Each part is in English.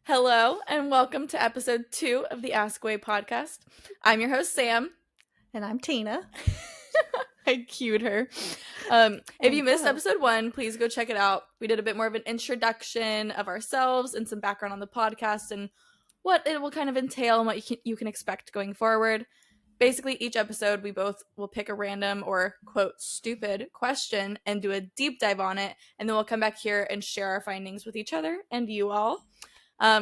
Hello, and welcome to episode 2 of the Ask Away podcast. I'm your host, Sam. And I'm Tina. I cued her. If you missed episode 1, please go check it out. We did a bit more of an introduction of ourselves and some background on the podcast and what it will kind of entail and what you can expect going forward. Basically, each episode, we both will pick a random or, quote, stupid question and do a deep dive on it, and then we'll come back here and share our findings with each other and you all.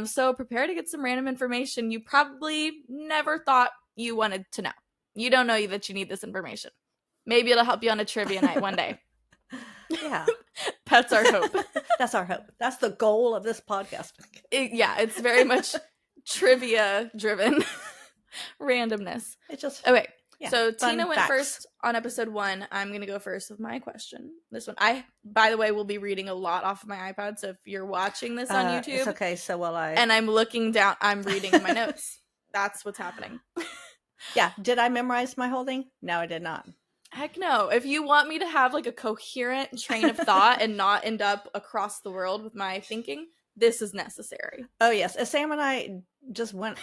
So prepare to get some random information you probably never thought you wanted to know. You don't know that you need this information. Maybe it'll help you on a trivia night one day. Yeah. That's our hope. That's our hope. That's the goal of this podcast. It's very much trivia driven randomness. It's just okay. Yeah, so Tina went facts. First on episode 1. I'm going to go first with my question. This one, I, by the way, will be reading a lot off of my iPad. So if you're watching this on YouTube, it's okay. So will I. And I'm looking down, I'm reading my notes. That's what's happening. Yeah. Did I memorize my whole thing? No, I did not. Heck no. If you want me to have like a coherent train of thought and not end up across the world with my thinking, this is necessary. Oh, yes. As Sam and I just went,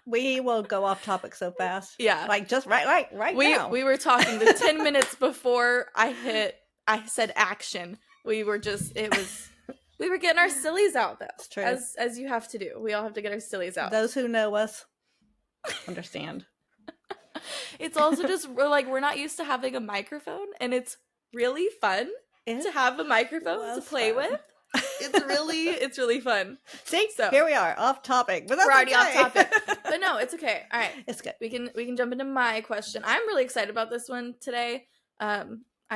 we will go off topic so fast. Yeah. Like just right now. We were talking the 10 minutes before I said action. We were getting our sillies out though. That's true. As you have to do. We all have to get our sillies out. Those who know us understand. It's also just we're not used to having a microphone, and it's really fun to have a microphone to play with. It's really fun. See, so here we are off topic, but that's we're already off topic. But no, it's okay. All right, it's good. We can jump into my question. I'm really excited about this one today. I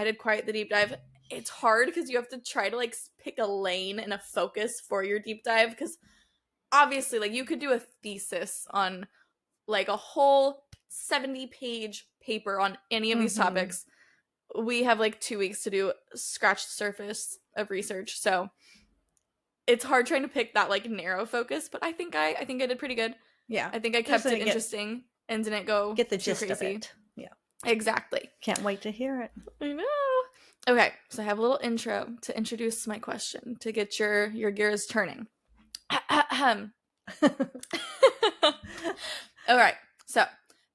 did quite the deep dive. It's hard because you have to try to pick a lane and a focus for your deep dive, because obviously you could do a thesis on a whole 70-page paper on any of these topics. We have 2 weeks to do scratch the surface of research, so it's hard trying to pick that narrow focus, but I think I did pretty good. Yeah. I think I kept it interesting and didn't go get the too gist crazy. of it. Yeah. Exactly. Can't wait to hear it. I know. Okay, so I have a little intro to introduce my question to get your gears turning. All right. So,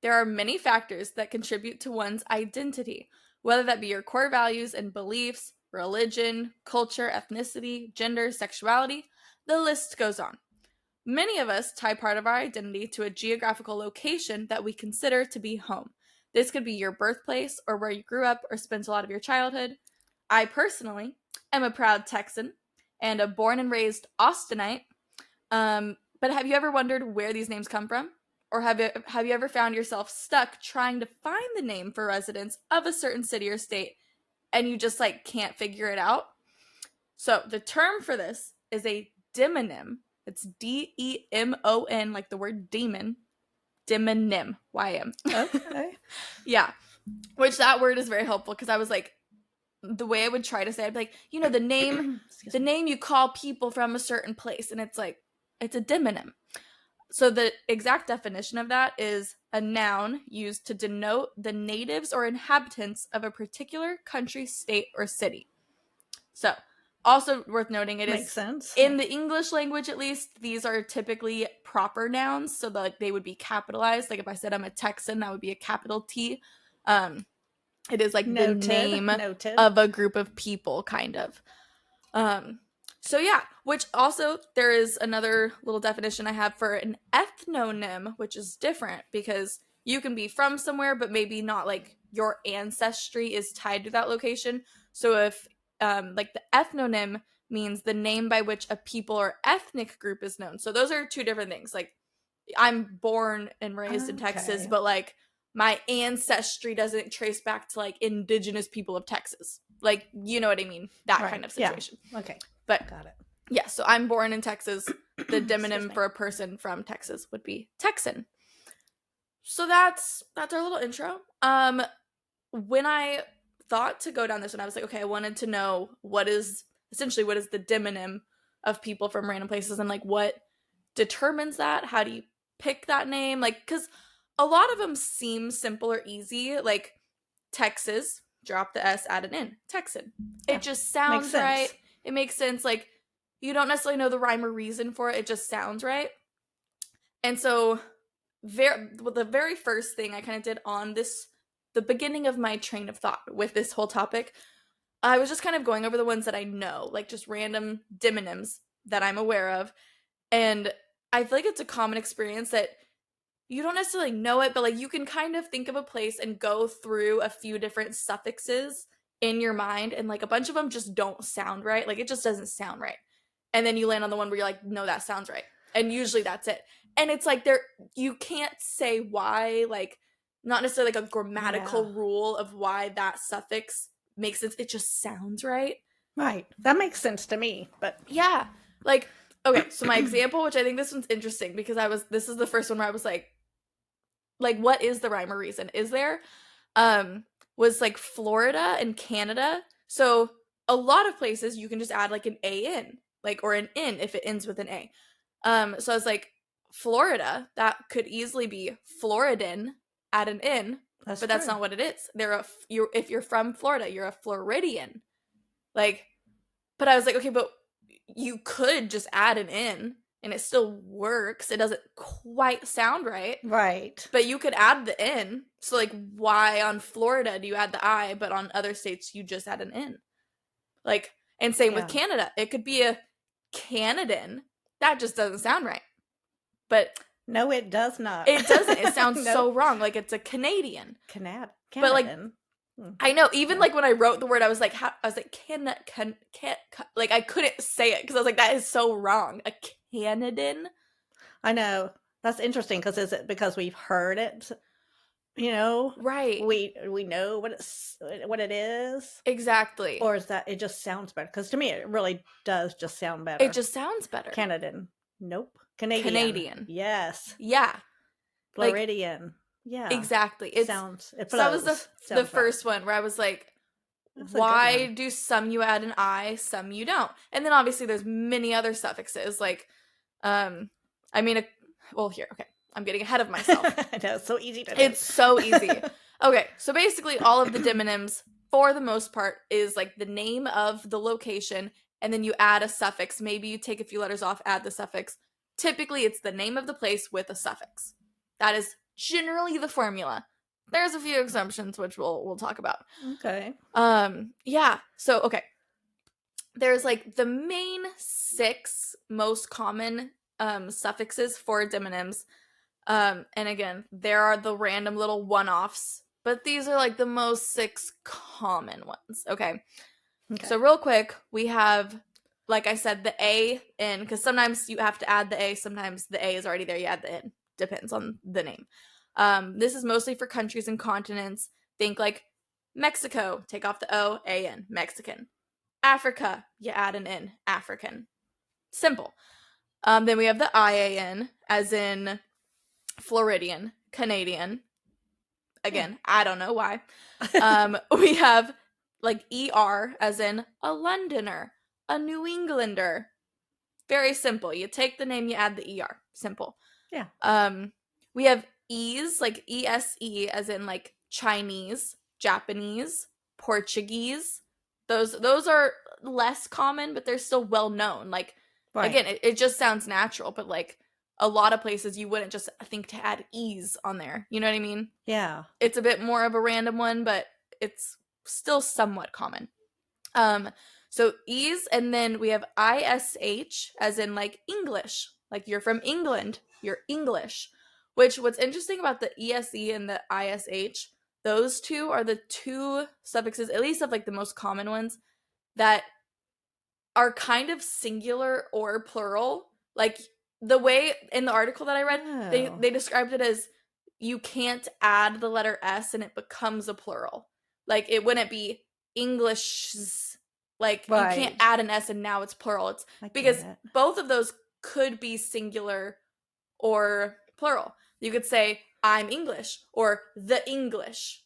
there are many factors that contribute to one's identity, whether that be your core values and beliefs, religion, culture, ethnicity, gender, sexuality. The list goes on. Many of us tie part of our identity to a geographical location that we consider to be home. This could be your birthplace or where you grew up or spent a lot of your childhood. I personally am a proud Texan and a born and raised Austinite. But have you ever wondered where these names come from? Or have you ever found yourself stuck trying to find the name for residents of a certain city or state and you just can't figure it out? So the term for this is a demonym. It's D-E-M-O-N, like the word demon. Demonym. Y-M. Okay. Yeah. Which that word is very helpful because I was the way I would try to say it, I'd be the name the name you call people from a certain place, and it's it's a demonym. So the exact definition of that is a noun used to denote the natives or inhabitants of a particular country, state, or city. So, also worth noting, it makes sense. In the English language, at least, these are typically proper nouns, so they would be capitalized. Like if I said I'm a Texan, that would be a capital T. It is the name of a group of people, kind of. So yeah, which also there is another little definition I have for an ethnonym, which is different because you can be from somewhere, but maybe not your ancestry is tied to that location. So if the ethnonym means the name by which a people or ethnic group is known. So those are two different things. I'm born and raised in Texas, but my ancestry doesn't trace back to indigenous people of Texas. You know what I mean? That kind of situation. Yeah. Okay. But got it. Yeah, so I'm born in Texas. The demonym for a person from Texas would be Texan. So that's our little intro. When I thought to go down this one, I was okay, I wanted to know what is the demonym of people from random places and what determines that? How do you pick that name? Because a lot of them seem simple or easy, Texas, drop the S, add an N, Texan. It just sounds right. It makes sense. you don't necessarily know the rhyme or reason for it. It just sounds right. And so the very first thing I kind of did on the beginning of my train of thought with this whole topic, I was just kind of going over the ones that I know, like just random demonyms that I'm aware of. And I feel like it's a common experience that you don't necessarily know it, but like you can kind of think of a place and go through a few different suffixes in your mind, and like a bunch of them just don't sound right. Like it just doesn't sound right. And then you land on the one where you're like, no, that sounds right. And usually that's it. And it's like you can't say why, like not necessarily like a grammatical rule of why that suffix makes sense. It just sounds right. Right. That makes sense to me, but yeah. Like, okay, so my example, which I think this one's interesting because this is the first one where I was like, what is the rhyme or reason? Is there? Was like Florida and Canada. So a lot of places you can just add like an A in, like, or an in if it ends with an A. So I was like, Florida, that could easily be Floridan, add an in, but that's not what it is. If you're from Florida, you're a Floridian. Like, but I was like, okay, but you could just add an in and it still works. It doesn't quite sound right. Right. But you could add the in. So, like, why on Florida do you add the I, but on other states you just add an in? Like, and same with Canada. It could be a Canadan. That just doesn't sound right. But no, it does not. It doesn't. It sounds so wrong. Like it's a Canadian. Canadan. But like, I know. Even like when I wrote the word, I was like, can like I couldn't say it because I was like, that is so wrong. A Canadan. I know. That's interesting because is it because we've heard it? You know, right? We know what it is exactly, or is that it just sounds better? Because to me, it really does just sound better. It just sounds better. Canadan. Nope. Canadian. Yes. Yeah. Floridian. Like, yeah. Exactly. It sounds. It so that was the first one where I was like, why do some you add an I, some you don't? And then obviously there's many other suffixes like, I mean, well here, okay. I'm getting ahead of myself. I know, it's so easy to do. It's so easy. Okay, so basically all of the demonyms, for the most part, is like the name of the location, and then you add a suffix. Maybe you take a few letters off, add the suffix. Typically, it's the name of the place with a suffix. That is generally the formula. There's a few exceptions, which we'll talk about. Okay. Yeah, so, okay. There's like the main 6 most common suffixes for demonyms. And again, there are the random little one-offs, but these are like the most 6 common ones. Okay. So real quick, we have, like I said, the A in, because sometimes you have to add the A, sometimes the A is already there, you add the in. Depends on the name. This is mostly for countries and continents. Think like Mexico, take off the O, A in, Mexican. Africa, you add an in, African. Simple. Then we have the IAN, as in Floridian, Canadian. Again, I don't know why. We have like ER, as in a Londoner, a New Englander. Very simple. You take the name, you add the ER. Simple. Yeah. We have E's, like ESE, as in like Chinese, Japanese, Portuguese. Those are less common, but they're still well known. Like, again, it just sounds natural, but like a lot of places you wouldn't just think to add E's on there. You know what I mean? Yeah. It's a bit more of a random one, but it's still somewhat common. So E's, and then we have ISH, as in like English. Like you're from England, you're English. Which, what's interesting about the ESE and the ISH, those two are the 2 suffixes, at least of like the most common ones, that are kind of singular or plural. Like the way in the article that I read, they described it as you can't add the letter S and it becomes a plural. Like it wouldn't be English. Like you can't add an S and now it's plural. It's because both of those could be singular or plural. You could say I'm English or the English.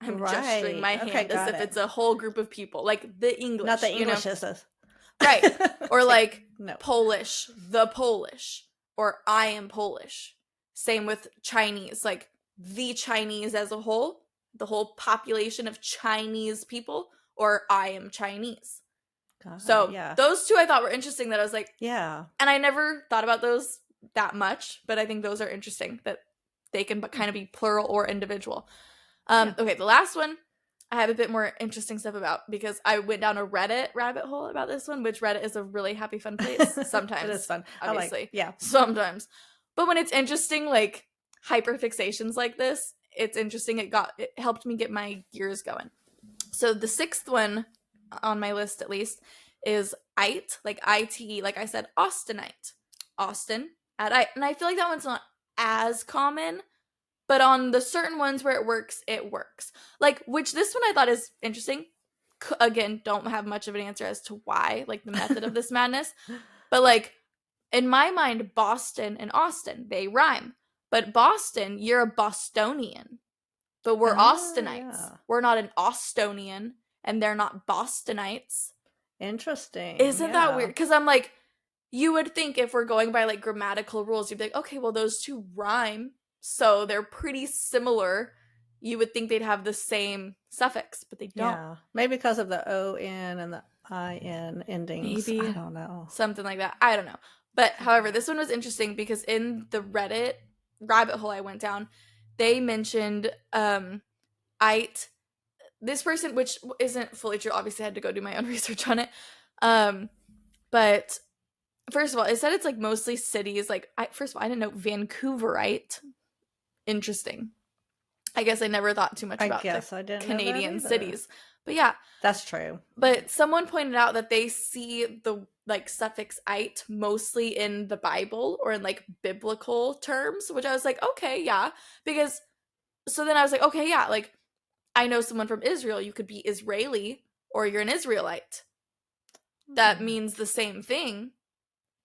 I'm gesturing my hand as if it's a whole group of people. Like the English. Not the English is right. Or like no. Polish, the Polish, or I am Polish. Same with Chinese, like the Chinese as a whole, the whole population of Chinese people, or I am Chinese. Got it. So Yeah. those two I thought were interesting that I was like, Yeah. and I never thought about those that much, but I think those are interesting that they can kind of be plural or individual. Yeah. Okay, the last one I have a bit more interesting stuff about because I went down a Reddit rabbit hole about this one, which Reddit is a really happy, fun place sometimes. It is fun. Obviously. Yeah. Sometimes. But when it's interesting, like hyperfixations like this, it's interesting. It helped me get my gears going. So the sixth one on my list, at least, is ite, like ite, like I said, Austinite. Austin at ite. And I feel like that one's not as common, but on the certain ones where it works, it works. Like, which this one I thought is interesting. Again, don't have much of an answer as to why, like the method of this madness. But like, in my mind, Boston and Austin, they rhyme. But Boston, you're a Bostonian. But we're Austinites. Yeah. We're not an Austonian, and they're not Bostonites. Interesting. Isn't that weird? Because I'm like, you would think if we're going by like grammatical rules, you'd be like, okay, well, those two rhyme, so they're pretty similar. You would think they'd have the same suffix, but they don't. Yeah. Maybe because of the O-N and the I-N endings. Maybe. I don't know. Something like that. I don't know. But however, this one was interesting because in the Reddit rabbit hole I went down, they mentioned ite. This person, which isn't fully true, obviously I had to go do my own research on it. But first of all, it said it's like mostly cities. Like, first of all, I didn't know Vancouverite. Interesting. I guess I never thought too much about the Canadian cities. But yeah. That's true. But someone pointed out that they see the like suffix ite mostly in the Bible or in like biblical terms, which I was like, okay, yeah. Because so then I was like, okay, yeah, like I know someone from Israel, you could be Israeli or you're an Israelite. That means the same thing.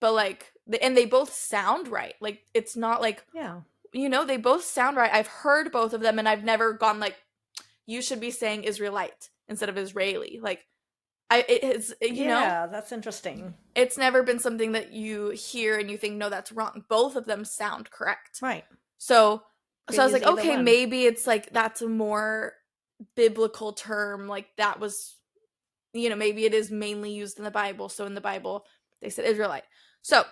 But like, and they both sound right. Like, it's not like, yeah, you know, they both sound right. I've heard both of them and I've never gone like, you should be saying Israelite instead of Israeli. Like, you know. Yeah, that's interesting. It's never been something that you hear and you think, no, that's wrong. Both of them sound correct. Right. So I was like, okay, maybe it's like, that's a more biblical term. Like that was, you know, maybe it is mainly used in the Bible. So in the Bible, they said Israelite. So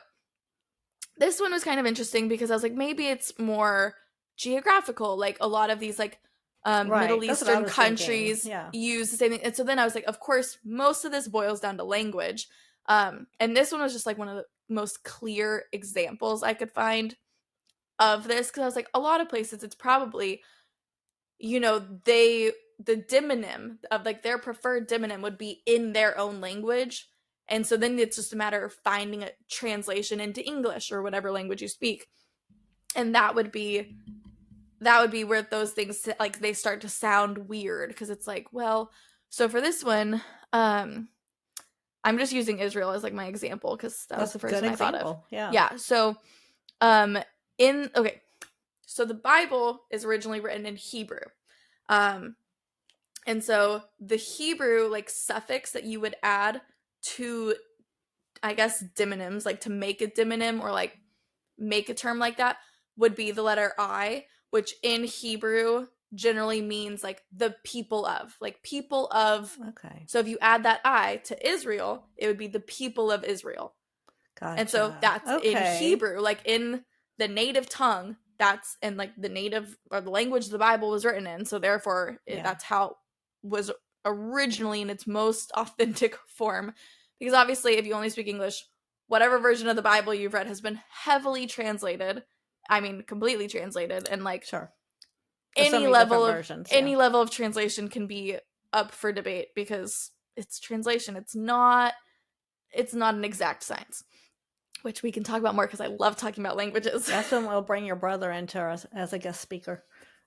this one was kind of interesting because I was like, maybe it's more geographical. Like a lot of these like Middle Eastern countries use the same thing. And so then I was like, of course, most of this boils down to language. And this one was just like one of the most clear examples I could find of this. Because I was like, a lot of places it's probably, you know, the demonym of like their preferred demonym would be in their own language. And so then it's just a matter of finding a translation into English or whatever language you speak. And that would be where those things like they start to sound weird because it's like, well, so for this one, I'm just using Israel as like my example because that was the first one I thought of. Yeah. So so the Bible is originally written in Hebrew. And so the Hebrew like suffix that you would add to, I guess, demonyms, like to make a demonym or like make a term like that would be the letter I, which in Hebrew generally means like the people of, like people of. Okay. So if you add that I to Israel, it would be the people of Israel. Gotcha. And so that's in Hebrew, like in the native tongue, that's in like the native or the language the Bible was written in. So therefore, that's how it was originally in its most authentic form. Because obviously, if you only speak English, whatever version of the Bible you've read has been heavily translated. I mean, completely translated, and like any level of translation can be up for debate because it's translation. It's not an exact science, which we can talk about more because I love talking about languages. That's when we'll bring your brother into us as a guest speaker.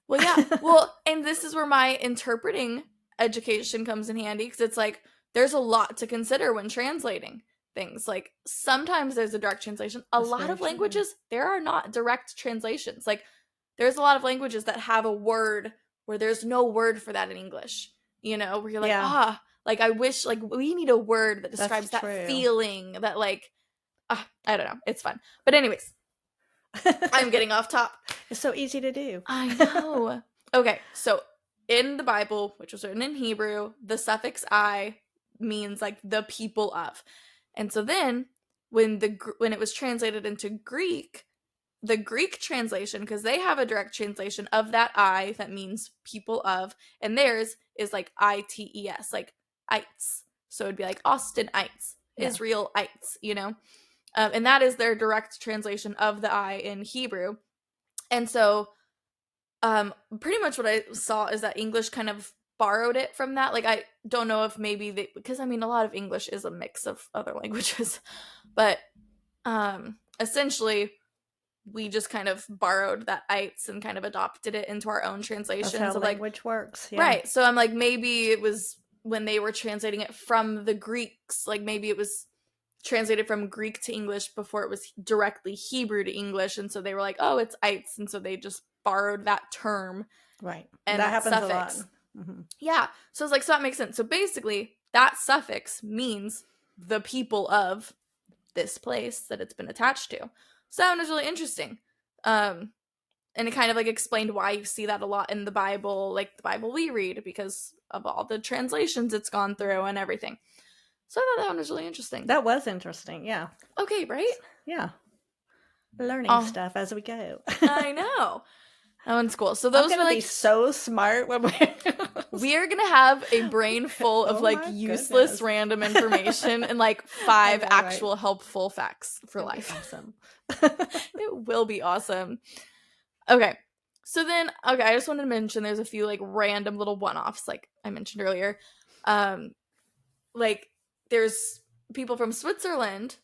Well, yeah. Well, and this is where my interpreting education comes in handy because it's like there's a lot to consider when translating things. Like sometimes there's a direct translation. A lot of languages, there are not direct translations. Like there's a lot of languages that have a word where there's no word for that in English. You know, where you're like, like I wish, like we need a word that describes that feeling that like, I don't know. It's fun. But anyways, I'm getting off top. It's so easy to do. I know. Okay, so in the Bible, which was written in Hebrew, the suffix I, means like the people of. And so then when it was translated into Greek, the Greek translation, because they have a direct translation of that I that means people of, and theirs is like ITES, like ites. So it'd be like Austinites, Yeah. Israelites, and that is their direct translation of the I in Hebrew. And so pretty much what I saw is that English kind of borrowed it from that. Like, I don't know if maybe because I mean, a lot of English is a mix of other languages, but essentially we just kind of borrowed that ites and kind of adopted it into our own translations. That's how of language works. Yeah. Right. So I'm like, maybe it was when they were translating it from the Greeks, like maybe it was translated from Greek to English before it was directly Hebrew to English. And so they were like, oh, it's ites. And so they just borrowed that term. Right. And that happens suffix. a lot. Mm-hmm. Yeah. So it's like, so that makes sense. So basically, that suffix means the people of this place that it's been attached to. So that one was really interesting. And it kind of like explained why you see that a lot in the Bible, like the Bible we read, because of all the translations it's gone through and everything. So I thought that one was really interesting. That was interesting, yeah. Okay, right? Yeah. Learning stuff as we go. I know. That one's cool. So those I'm gonna be so smart when we are gonna have a brain full of like useless random information and like 5 actual helpful facts for life. Awesome. It will be awesome. Okay. So then, I just wanted to mention there's a few like random little one-offs, like I mentioned earlier. Like there's people from Switzerland.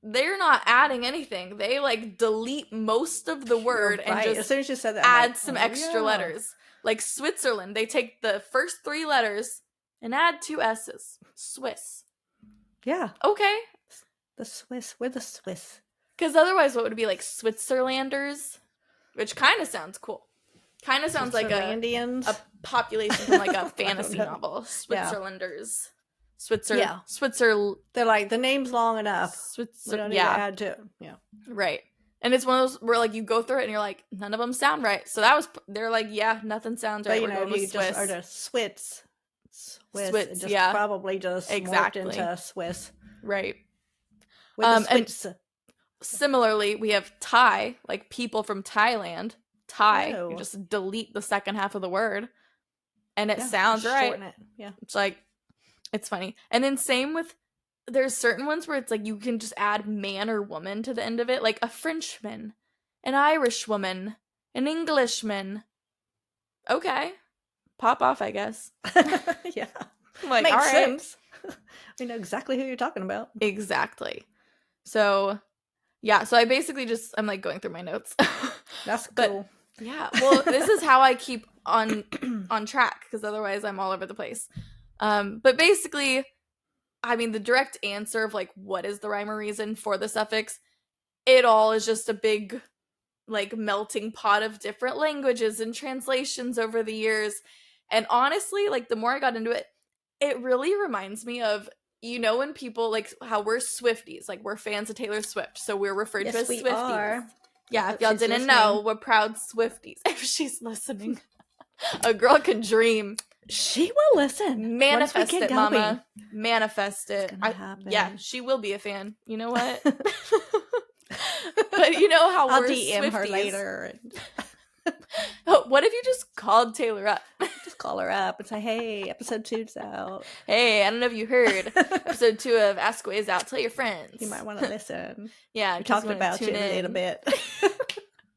They're not adding anything. They like delete most of the word and just as soon as you said that, add some extra letters. Like Switzerland, they take the first 3 letters and add 2 S's. Swiss. Yeah. Okay. The Swiss. We're the Swiss. Because otherwise, what would it be like Switzerlanders? Which kind of sounds cool. Kind of sounds like a population from like a fantasy novel. Switzerlanders. Yeah. Switzer. They're like, the name's long enough. We don't need to add to it. Yeah. Right. And it's one of those where like you go through it and you're like, none of them sound right. So they're like, yeah, nothing sounds right. But you just are the Swiss. Swiss, probably just morphed into Swiss. Right. With the Swiss. And similarly, we have Thai, like people from Thailand. Thai. Oh. You just delete the second half of the word. And it sounds right. Shorten it. Yeah. It's like, it's funny. And then same with, there's certain ones where it's like you can just add man or woman to the end of it. Like a Frenchman, an Irish woman, an Englishman. Okay. Pop off, I guess. Yeah. I'm like, makes all right. sense. We know exactly who you're talking about. Exactly. So, yeah. So I basically I'm like going through my notes. That's cool. But, yeah. Well, this is how I keep on track, because otherwise I'm all over the place. But basically, I mean, the direct answer of like what is the rhyme or reason for the suffix, it all is just a big like melting pot of different languages and translations over the years. And honestly, like the more I got into it, it really reminds me of, when people like how we're Swifties, like we're fans of Taylor Swift, so we're referred to as Swifties. Are. Yeah, if y'all didn't know, we're proud Swifties. If she's listening, a girl can dream. She will listen. Manifest it, mama. Manifest it. It's gonna happen. Yeah, she will be a fan. You know what? But you know how I'll we're DM Swifties. her later. Oh, what if you just called Taylor up? Just call her up and say, hey, episode 2's out. Hey, I don't know if you heard. Episode 2 of Ask Away is out. Tell your friends. You might want to listen. Yeah. We talked about you a little bit.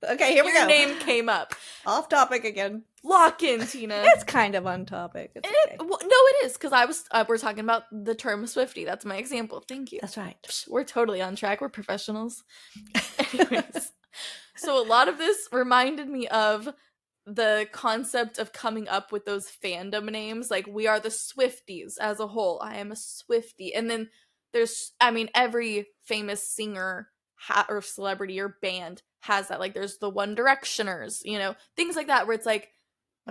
Okay, here we go. Your name came up. Off topic again. Lock in, Tina. It's kind of on topic. It's okay. No, it is, because we're talking about the term Swiftie. That's my example. Thank you. That's right. We're totally on track. We're professionals. Anyways, so a lot of this reminded me of the concept of coming up with those fandom names. Like, we are the Swifties as a whole. I am a Swiftie. And then there's, every famous singer or celebrity or band has that. Like, there's the One Directioners, things like that, where it's like,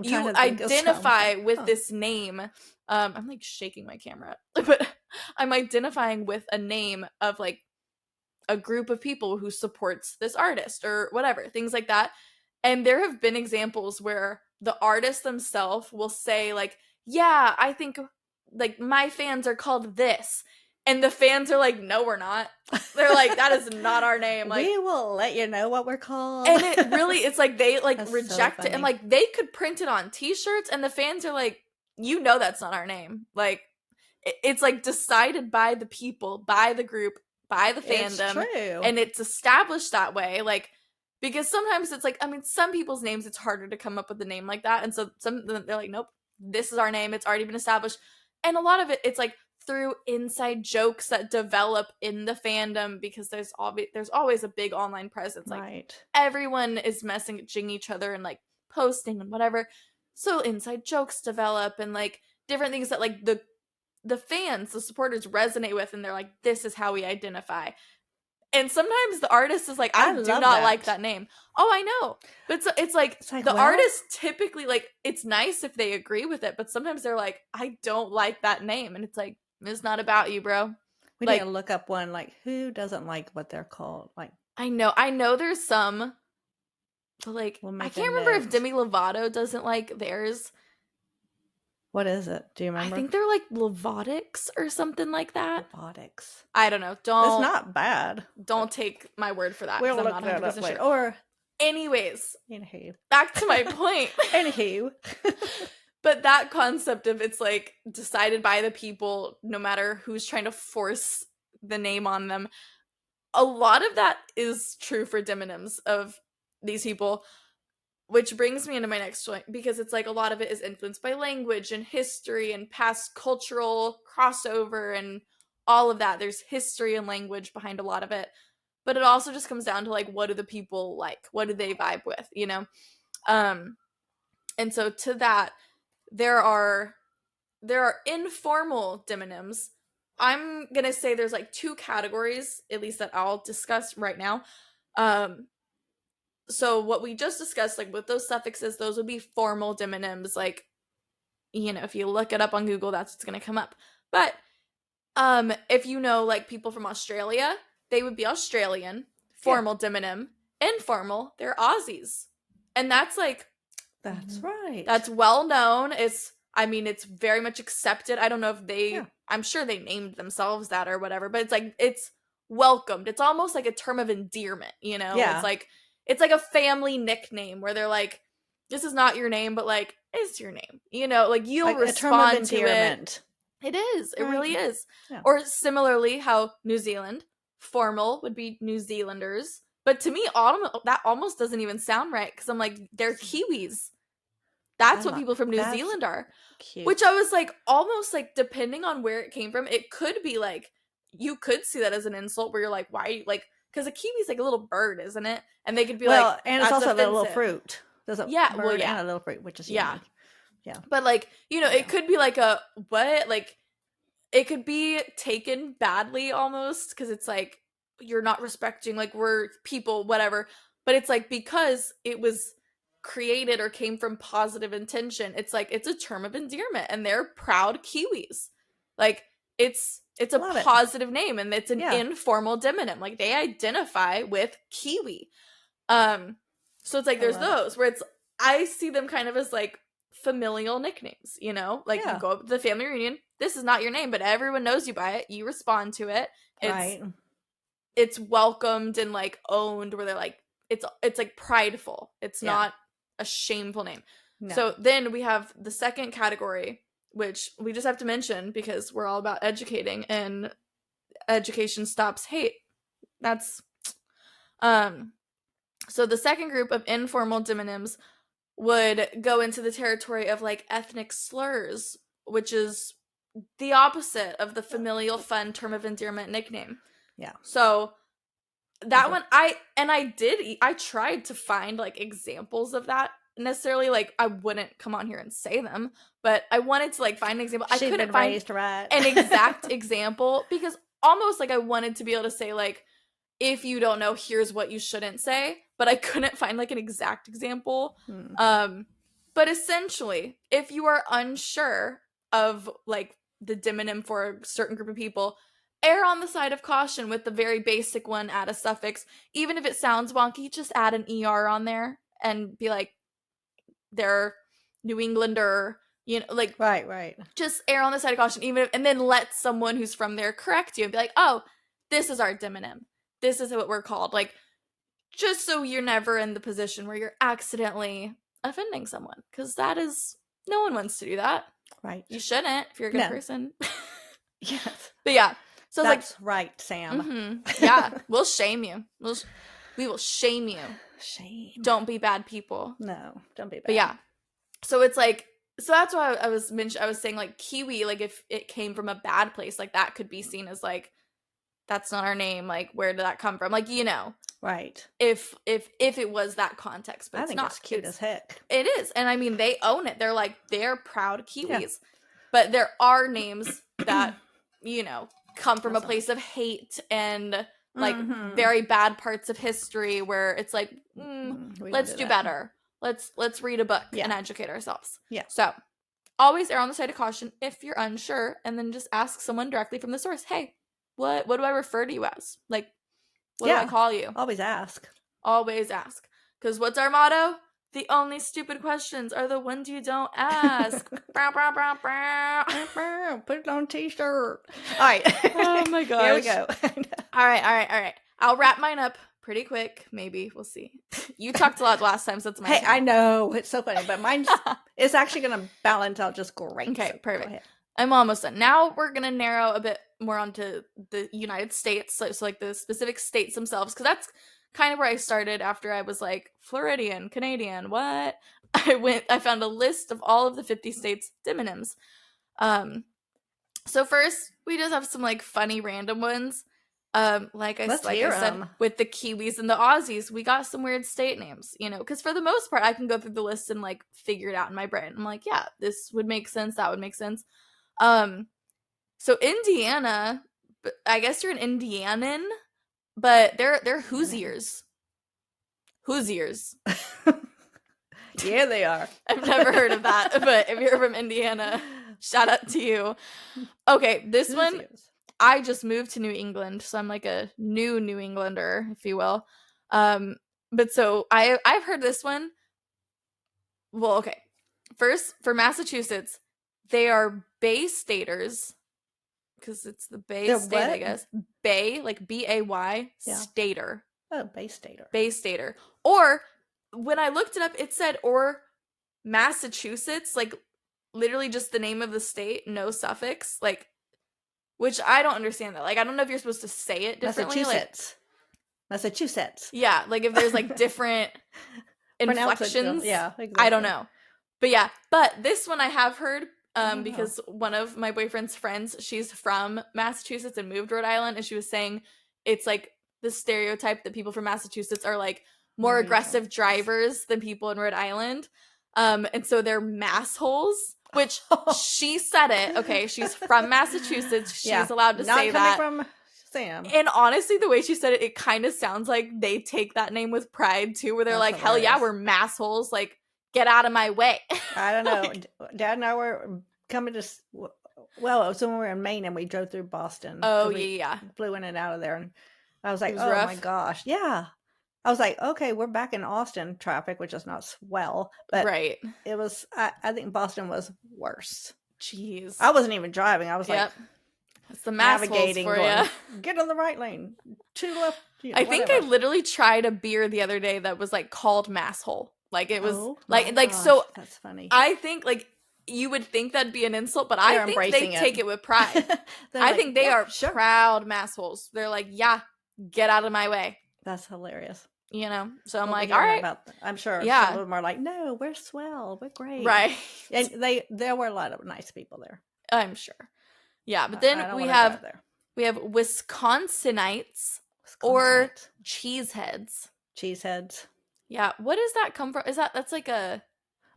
you identify with this name. I'm like shaking my camera, but I'm identifying with a name of like a group of people who supports this artist or whatever, things like that. And there have been examples where the artist themselves will say like, yeah, I think like my fans are called this. And the fans are like, no, we're not. They're like, that is not our name. Like, we will let you know what we're called. And it really, it's like they like That's reject so it. And funny. like they could print it on t-shirts and the fans are like, you know, that's not our name. Like it's like decided by the people, by the group, by the fandom. It's true. And it's established that way. Like, because sometimes it's like, I mean, some people's names, it's harder to come up with a name like that. And so some, they're like, nope, this is our name. It's already been established. And a lot of it, it's like through inside jokes that develop in the fandom, because there's always a big online presence. Like right. everyone is messaging each other and like posting and whatever. So inside jokes develop and like different things that like the fans, the supporters resonate with, and they're like, this is how we identify. And sometimes the artist is like, I do not like that name. Oh, I know. But it's like the well, artist typically, like, it's nice if they agree with it, but sometimes they're like, I don't like that name. And it's like, it's not about you, bro. We like, need to look up one, like, who doesn't like what they're called? Like, I know there's some, but like, I can't remember if Demi Lovato doesn't like theirs. What is it? Do you remember? I think they're like Lovotics or something like that. Lovotics. I don't know. It's not bad. Don't take my word for that. We'll I'm look not that 100% up sure. Or anyways, anywho, back to my point. Anywho. But that concept of it's like decided by the people, no matter who's trying to force the name on them. A lot of that is true for demonyms of these people. Which brings me into my next point, because it's like a lot of it is influenced by language and history and past cultural crossover and all of that. There's history and language behind a lot of it. But it also just comes down to like, what do the people like? What do they vibe with, you know? And so to that, there are informal demonyms. I'm going to say there's like two categories, at least that I'll discuss right now. So what we just discussed, like with those suffixes, those would be formal demonyms. Like, you know, if you look it up on Google, that's what's going to come up. But if you know, like people from Australia, they would be Australian. Formal demonym. Informal, they're Aussies. And that's like... That's right. That's well known. It's very much accepted. I don't know if they... Yeah. I'm sure they named themselves that or whatever, but it's like, it's welcomed. It's almost like a term of endearment, you know? Yeah. It's like a family nickname where they're like, this is not your name, but like, it's your name. You know, like you'll like respond to it. It is. It really is. Yeah. Or similarly, how New Zealand, formal would be New Zealanders. But to me, that almost doesn't even sound right, because I'm like, they're Kiwis. That's what people from New Zealand are. Cute. Which I was like, almost like, depending on where it came from, it could be like, you could see that as an insult where you're like, why, like, because a kiwi's like a little bird, isn't it? And they could be like, and it's also offensive. A little fruit. There's a bird and a little fruit, which is unique. Yeah. But like, you know, it could be like a, what? Like, it could be taken badly almost, because it's like, you're not respecting, like, we're people, whatever. But it's like, because it was created or came from positive intention, it's like, it's a term of endearment, and they're proud Kiwis. Like, it's a positive name, and it's an informal demonym. Like, they identify with Kiwi. So it's like, there's those where it's, I see them kind of as like familial nicknames, you know? Like, you go up to the family reunion, this is not your name, but everyone knows you by it. You respond to it. It's welcomed and like owned, where they're like, it's like prideful. It's not a shameful name. No. So then we have the second category, which we just have to mention because we're all about educating, and education stops hate. That's so the second group of informal demonyms would go into the territory of like ethnic slurs, which is the opposite of the familial fun term of endearment nickname. Yeah. So that one, I tried to find like examples of that. Necessarily, like, I wouldn't come on here and say them, but I wanted to like find an example. I couldn't find an exact example, because almost like I wanted to be able to say like, if you don't know, here's what you shouldn't say, but I couldn't find like an exact example. But essentially, if you are unsure of like the demonym for a certain group of people, err on the side of caution with the very basic one. Add a suffix. Even if it sounds wonky, just add an ER on there and be like, they're New Englander, Like, Right. just err on the side of caution, and then let someone who's from there correct you and be like, oh, this is our demonym. This is what we're called. Like, just so you're never in the position where you're accidentally offending someone. Because no one wants to do that. Right. You shouldn't if you're a good person. Yes. But yeah. So that's right, Sam. Yeah. We'll shame you. We will shame you. Shame. Don't be bad people. No, don't be bad. But yeah. So it's like, so that's why I was saying, like, Kiwi, like, if it came from a bad place, like, that could be seen as, like, that's not our name. Like, where did that come from? Like, right. If it was that context, but I it's think not. it's cute as heck. It is. And I mean, they own it. They're proud Kiwis. Yeah. But there are names that, come from a place of hate and, like, very bad parts of history where it's like, let's do better. Let's read a book and educate ourselves. Yeah. So always err on the side of caution if you're unsure, and then just ask someone directly from the source. Hey, what do I refer to you as? Like, what do I call you? Always ask. Always ask. Because what's our motto? The only stupid questions are the ones you don't ask. Put it on a t-shirt. All right. Oh my gosh. Here we go. All right. I'll wrap mine up pretty quick. Maybe. We'll see. You talked a lot last time, so it's my turn. I know. It's so funny. But mine's it's actually going to balance out just great. Okay, so perfect. I'm almost done. Now we're going to narrow a bit more onto the United States. So like the specific states themselves. Because that's kind of where I started after I was like, Floridian, Canadian, what? I found a list of all of the 50 states' demonyms. So first, we just have some like funny random ones. Like I said, with the Kiwis and the Aussies, we got some weird state names, because for the most part, I can go through the list and like figure it out in my brain. I'm like, yeah, this would make sense. That would make sense. So Indiana, I guess you're an Indianan, but they're Hoosiers. Hoosiers. Yeah, they are. I've never heard of that, but if you're from Indiana, shout out to you. Okay, this Hoosiers. One, I just moved to New England, so I'm like a New Englander, if you will. But so I've heard this one. Well, okay. First, for Massachusetts, they are Bay Staters, because it's the Bay State, I guess. Bay, like B-A-Y, Stater. Oh, Bay Stater. Bay Stater. Or, when I looked it up, it said, or Massachusetts, like, literally just the name of the state, no suffix, like, which I don't understand that. Like, I don't know if you're supposed to say it differently. Massachusetts. Yeah, like, if there's, like, different inflections. Yeah, exactly. I don't know. But yeah, this one I have heard, because one of my boyfriend's friends, she's from Massachusetts and moved to Rhode Island, and she was saying it's, like, the stereotype that people from Massachusetts are, like, more aggressive drivers than people in Rhode Island. And so they're massholes, which she said it. Okay, she's from Massachusetts. She's allowed to say that. Not coming from Sam. And honestly, the way she said it, it kind of sounds like they take that name with pride, too, where they're like, hilarious. Hell yeah, we're massholes. Like, get out of my way. I don't know. Dad and I were coming to... Well, it was when we were in Maine and we drove through Boston. Oh, yeah. Flew in and out of there. And I was like, rough. My gosh. Yeah. I was like, okay, we're back in Austin traffic, which is not swell. But it was, I think Boston was worse. Jeez. I wasn't even driving. I was like, it's the navigating for you. Get on the right lane. To the left. I think I literally tried a beer the other day that was like called Masshole. Like it was so. That's funny. I think like you would think that'd be an insult, but I think they take it with pride. I think they are proud massholes. They're like, yeah, get out of my way. That's hilarious. So I'm like, all right. I'm sure some of them are like, no, we're swell, we're great. Right. And there were a lot of nice people there. I'm sure. Yeah, but then we have Wisconsinites or cheeseheads. Cheeseheads. Yeah, what does that come from? That's like a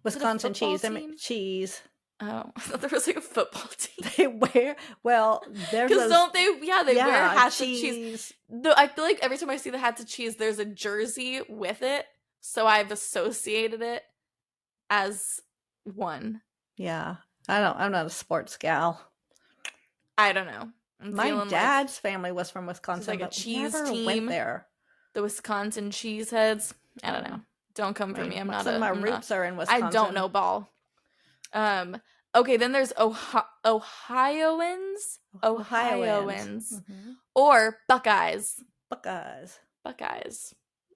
Wisconsin cheese. I mean, cheese. Oh, I thought there was like a football team. They wear there's because don't they? Yeah, they wear hats of cheese. I feel like every time I see the hats of cheese, there's a jersey with it, so I've associated it as one. Yeah, I'm not a sports gal. I don't know. My dad's family was from Wisconsin, like a cheese team. Went there. The Wisconsin Cheeseheads. I don't know. Don't come for me. I'm not. My roots are in Wisconsin. I don't know ball. Okay, then there's Ohioans. Mm-hmm. Or Buckeyes. Buckeyes.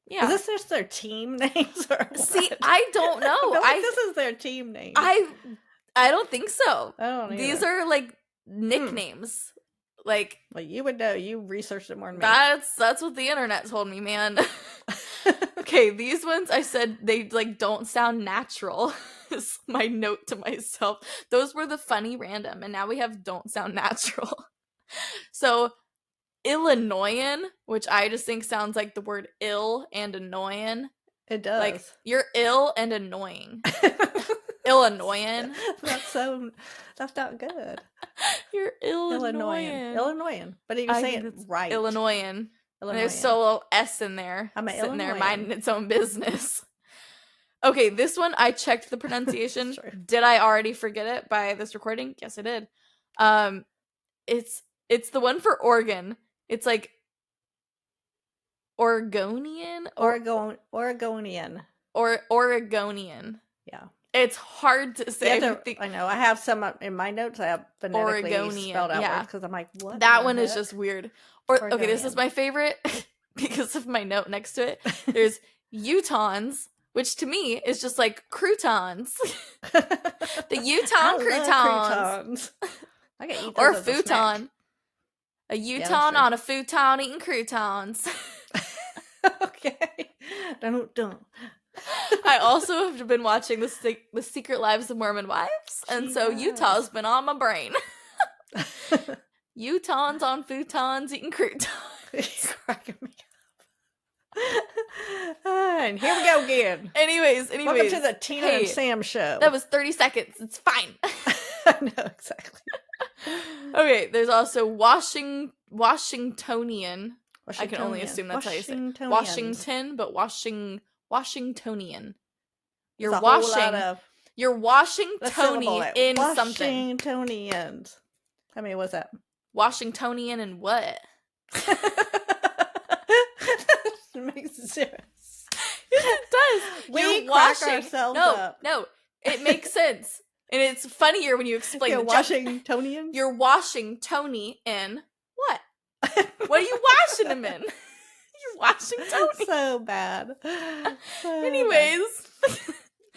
Yeah. Is this just their team names or what? See, I don't know. I feel like this is their team name. I don't think so. I don't either. These are like nicknames. Like, well, you would know. You researched it more than me. That's what the internet told me, man. Okay, these ones I said they like don't sound natural. Is my note to myself. Those were the funny random, and now we have don't sound natural. So Illinoisan, which I just think sounds like the word ill and annoying. It does. Like, you're ill and annoying. Illinoisan. That's not good. You're Illinoisan. Illinoisan. But you say it right. Illinoisan. There's still a little S in there. I'm an sitting there Illinoisan. Minding its own business. Okay, this one, I checked the pronunciation. Sure. Did I already forget it by this recording? Yes, I did. It's the one for Oregon. It's like Oregonian? Oregonian. Or Oregonian. Yeah. It's hard to say. I know. I have some in my notes. I have phonetically spelled out words because I'm like, what? That one is just weird. Okay, this is my favorite because of my note next to it. There's Utahns, which to me is just like croutons. The Utah croutons. I can eat those or as futon. A Utah on a futon eating croutons. Okay. Don't. I also have been watching the Secret Lives of Mormon Wives, and so Utah's been on my brain. Utahns on futons eating croutons. It's cracking me up. And here we go again. Anyways. Welcome to the Tina and Sam show. That was 30 seconds. It's fine. I know, exactly. Okay, there's also Washingtonian. I can only assume that's how you say it. Washington, but Washingtonian. You're washing Tony in something. Washingtonians. I mean, what's that? Washingtonian and what? It makes sense. It does. We crack ourselves up. No, it makes sense. And it's funnier when you explain the Washingtonians? You're washing Tony in what? What are you washing him in? You're washing Tony. So bad. Anyways.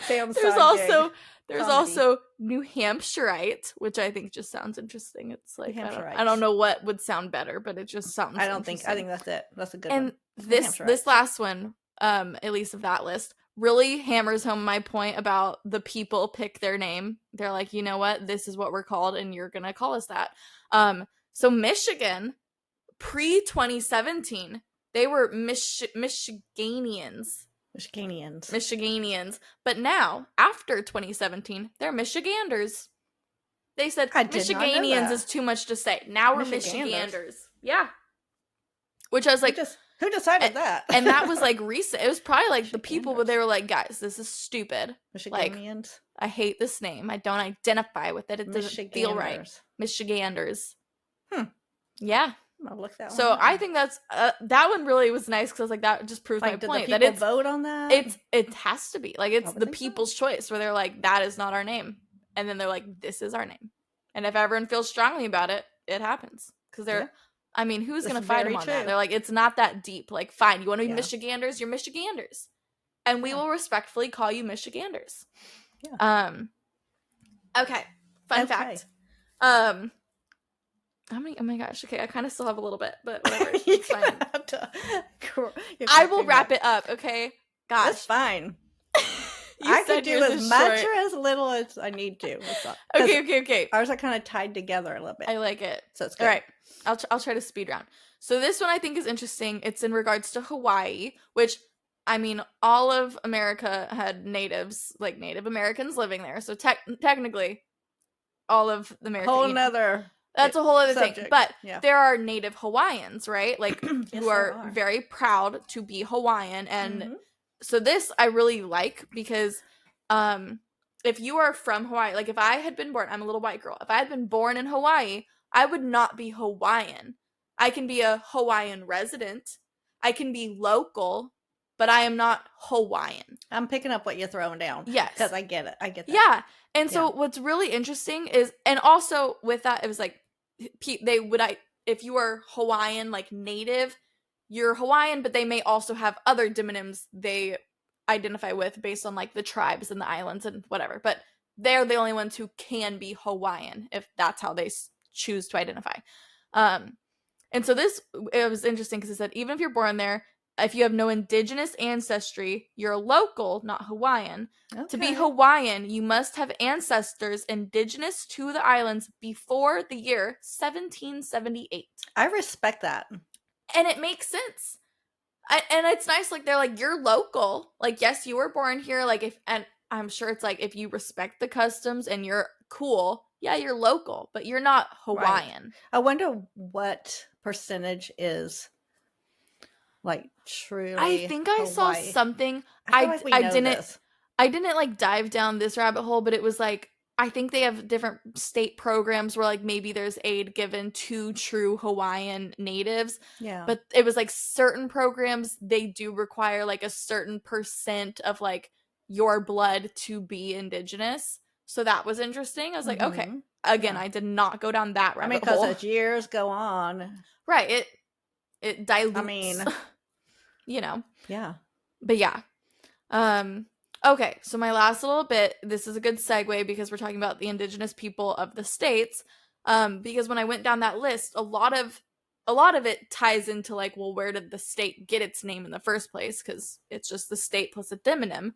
There's also New Hampshireite, which I think just sounds interesting. It's like I don't know what would sound better, but it just sounds I think that's it. That's a good one. And this last one, at least of that list, really hammers home my point about the people pick their name. They're like, you know what? This is what we're called, and you're gonna call us that. So Michigan, pre-2017, they were Michiganians. But now, after 2017, they're Michiganders. They said Michiganians is too much to say. Now we're Michiganders. Yeah. Which I was like... Who decided that? And that was like recent. It was probably like the people, but they were like, guys, this is stupid. Michiganians? Like, I hate this name. I don't identify with it. It doesn't feel right. Michiganders. Yeah. I'll look that one so up. I think that's that one really was nice because I was like, that just proves my point. Did the people vote on that? It has to be. Like, it's the people's choice where they're like, that is not our name. And then they're like, this is our name. And if everyone feels strongly about it, it happens. Because they're... I mean, who's going to fight them on that? They're like, it's not that deep. Like, fine, you want to be Michiganders? You're Michiganders. And we will respectfully call you Michiganders. Yeah. Okay. Fun fact. Oh my gosh. Okay, I kind of still have a little bit, but whatever. It's fine. I will wrap it up, okay? Gosh. That's fine. I can do as much or as little as I need to. Okay. Ours are kind of tied together a little bit. I like it. So it's good. All right. I'll try to speed round. So this one I think is interesting. It's in regards to Hawaii, which, I mean, all of America had natives, like Native Americans living there. So technically, all of the America. That's a whole other subject. Thing. But there are Native Hawaiians, right? Like, who are very proud to be Hawaiian. And so this I really like because if you are from Hawaii, like if I had been born, I'm a little white girl. If I had been born in Hawaii, I would not be Hawaiian. I can be a Hawaiian resident. I can be local. but I am not Hawaiian. I'm picking up what you're throwing down. Yes. Because I get it. I get that. Yeah. And so what's really interesting is, and also with that, it was like, if you are Hawaiian, like native, you're Hawaiian, but they may also have other demonyms they identify with based on like the tribes and the islands and whatever. But they're the only ones who can be Hawaiian if that's how they choose to identify. And so it was interesting because it said, even if you're born there, if you have no indigenous ancestry, you're a local, not Hawaiian. Okay. To be Hawaiian, you must have ancestors indigenous to the islands before the year 1778. I respect that. And it makes sense. And it's nice, like, they're like, you're local. Like, yes, you were born here. Like, and I'm sure it's like, if you respect the customs and you're cool, yeah, you're local, but you're not Hawaiian. Right. I wonder what percentage is like truly I think I saw something. I didn't like dive down this rabbit hole, but it was like, I think they have different state programs where like maybe there's aid given to true Hawaiian natives. Yeah. But it was like certain programs, they do require like a certain percent of like your blood to be indigenous. So that was interesting. I was like, okay. Again, I did not go down that rabbit hole. Because as years go on. Right. It dilutes. I mean. You know. Yeah. But yeah. Okay, so my last little bit, this is a good segue because we're talking about the indigenous people of the states. Because when I went down that list, a lot of it ties into like, well, where did the state get its name in the first place? Because it's just the state plus a demonym,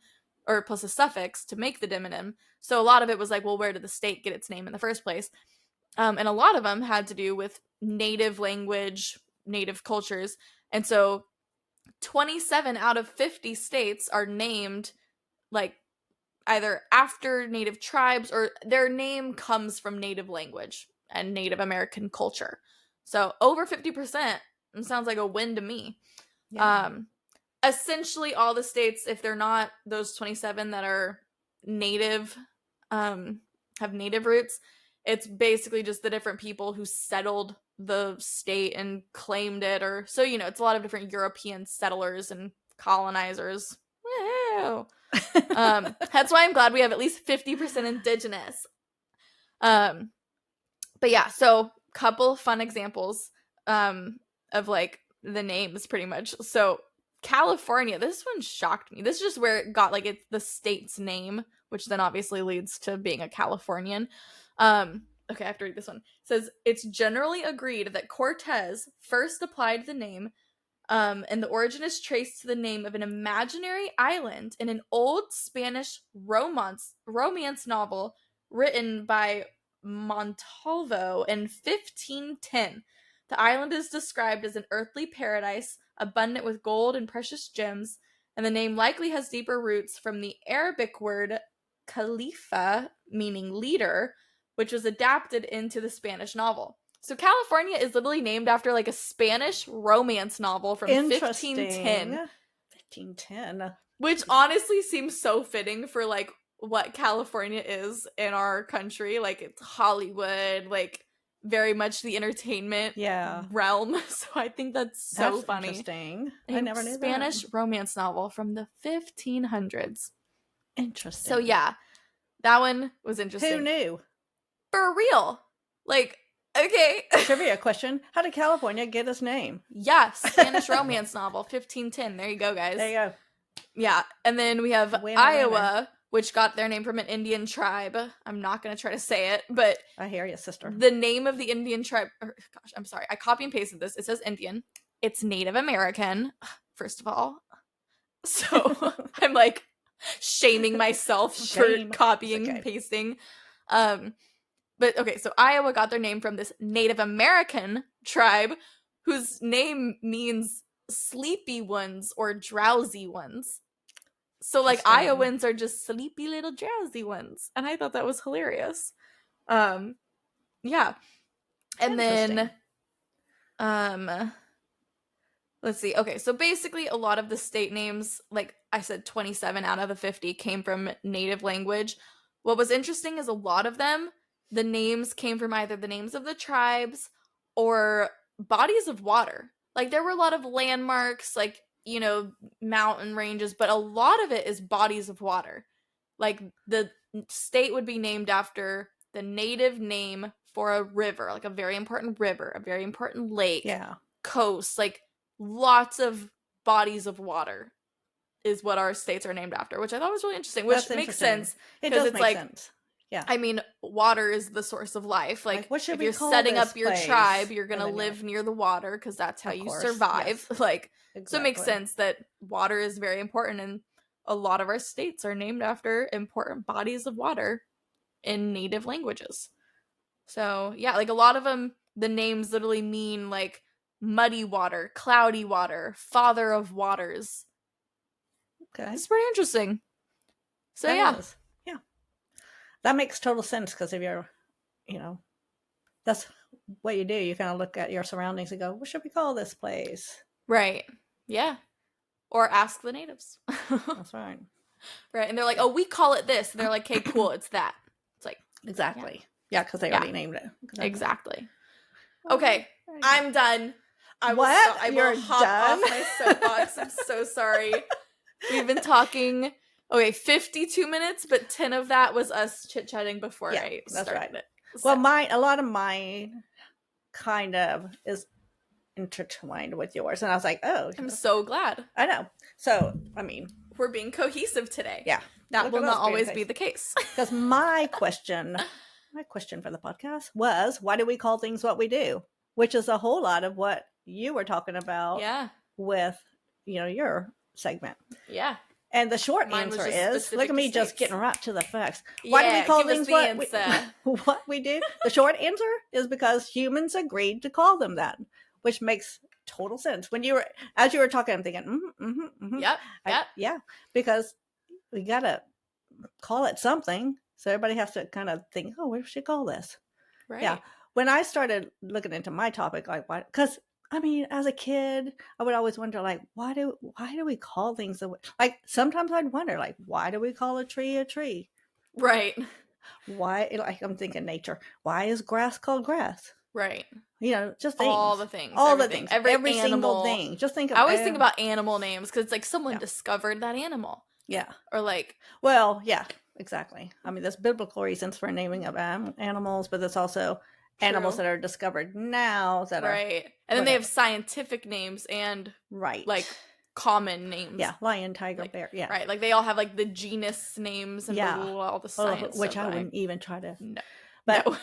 or plus a suffix to make the demonym. So a lot of it was like, well, where did the state get its name in the first place? And a lot of them had to do with native language, native cultures. And so 27 out of 50 states are named like either after native tribes, or their name comes from native language and Native American culture. So over 50%, it sounds like a win to me. Yeah. Essentially all the states, if they're not those 27 that are native, have native roots, it's basically just the different people who settled the state and claimed it, or so, it's a lot of different European settlers and colonizers. Woo! That's why I'm glad we have at least 50% indigenous. But yeah, so couple fun examples of like the names pretty much. So California, this one shocked me. This is just where it got like it's the state's name, which then obviously leads to being a Californian. Okay, I have to read this one. It says, it's generally agreed that Cortez first applied the name, and the origin is traced to the name of an imaginary island in an old Spanish romance novel written by Montalvo in 1510. The island is described as an earthly paradise, abundant with gold and precious gems, and the name likely has deeper roots from the Arabic word Khalifa, meaning leader, which was adapted into the Spanish novel. So California is literally named after like a Spanish romance novel from 1510. 1510. Which honestly seems so fitting for like what California is in our country. Like it's Hollywood, like very much the entertainment realm. So I think that's so funny. Interesting. I never knew Spanish romance novel from the 1500s. Interesting. So yeah, that one was interesting. Who knew? For real. Like, okay. Trivia question. How did California get its name? Yeah, Spanish romance novel, 1510. There you go, guys. There you go. Yeah, and then we have Iowa, which got their name from an Indian tribe. I'm not going to try to say it, but... I hear you, sister. The name of the Indian tribe... gosh, I'm sorry. I copy and pasted this. It says Indian. It's Native American, first of all. So, I'm like shaming myself for copying and pasting. But okay, so Iowa got their name from this Native American tribe whose name means sleepy ones or drowsy ones. So like Iowans are just sleepy little drowsy ones. And I thought that was hilarious. Yeah. And then let's see. Okay, so basically a lot of the state names, like I said, 27 out of the 50 came from native language. What was interesting is a lot of them, the names came from either the names of the tribes or bodies of water. Like there were a lot of landmarks, like mountain ranges, but a lot of it is bodies of water. Like the state would be named after the native name for a river, like a very important river, a very important lake, coast, like lots of bodies of water is what our states are named after, which I thought was really interesting, which makes sense. It does make sense. Yeah. I mean, water is the source of life. Like if you're setting up your tribe, you're going to live near the water because that's how you survive. Yes. Like, exactly. So it makes sense that water is very important, and a lot of our states are named after important bodies of water in native languages. So, yeah, like a lot of them, the names literally mean like muddy water, cloudy water, father of waters. Okay. It's pretty interesting. So, that is. Yeah. That makes total sense because if you're, that's what you do. You kind of look at your surroundings and go, what should we call this place? Right. Yeah. Or ask the natives. That's right. Right. And they're like, oh, we call it this. And they're like, okay, cool. It's that. It's like. Exactly. Yeah, because they already named it. Exactly. Okay. I'm done. I will hop off my soapbox. I'm so sorry. We've been talking, 52 minutes, but 10 of that was us chit-chatting before I started it. So. Well, a lot of mine kind of is intertwined with yours. And I was like, oh. I'm so glad. I know. So, I mean. We're being cohesive today. Yeah. That will not always be the case. Because my question for the podcast was, why do we call things what we do? Which is a whole lot of what you were talking about with, your segment. Yeah. And the short answer is, look at me just getting right to the facts. Why do we call things what we do? The short answer is because humans agreed to call them that, which makes total sense. As you were talking, I'm thinking, Yep. Because we got to call it something. So everybody has to kind of think, oh, what should we call this? Right. Yeah. When I started looking into my topic, like why, because I mean, as a kid, I would always wonder, like, why do we call things like sometimes I'd wonder, like, why do we call a tree a tree? Right. Why, like, I'm thinking nature. Why is grass called grass? Right. Just things. All the things. Every single thing. Just think of I always think about animal names because it's like someone discovered that animal. Yeah. Or like. Well, yeah, exactly. I mean, there's biblical reasons for naming of animals, but there's also animals that are discovered now that are. Right. And then they have scientific names and. Right. Like common names. Yeah. Lion, tiger, bear. Yeah. Right. Like they all have like the genus names and all the science. Which I wouldn't even try to. No. But. No.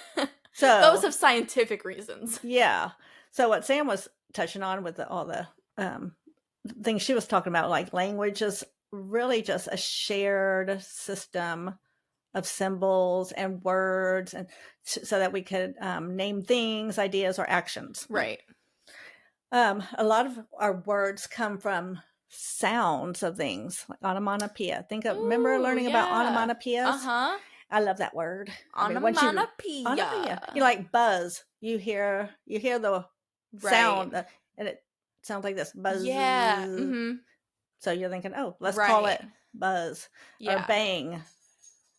So those have scientific reasons. Yeah. So what Sam was touching on with all the things she was talking about, like language is really just a shared system of symbols and words, and so that we could name things, ideas, or actions. Right. A lot of our words come from sounds of things, like onomatopoeia. Remember learning about onomatopoeias? Uh-huh. I love that word. Onomatopoeia. Like buzz. You hear the sound, and it sounds like this buzz. Yeah. Mm-hmm. So you're thinking, oh, let's call it buzz or bang,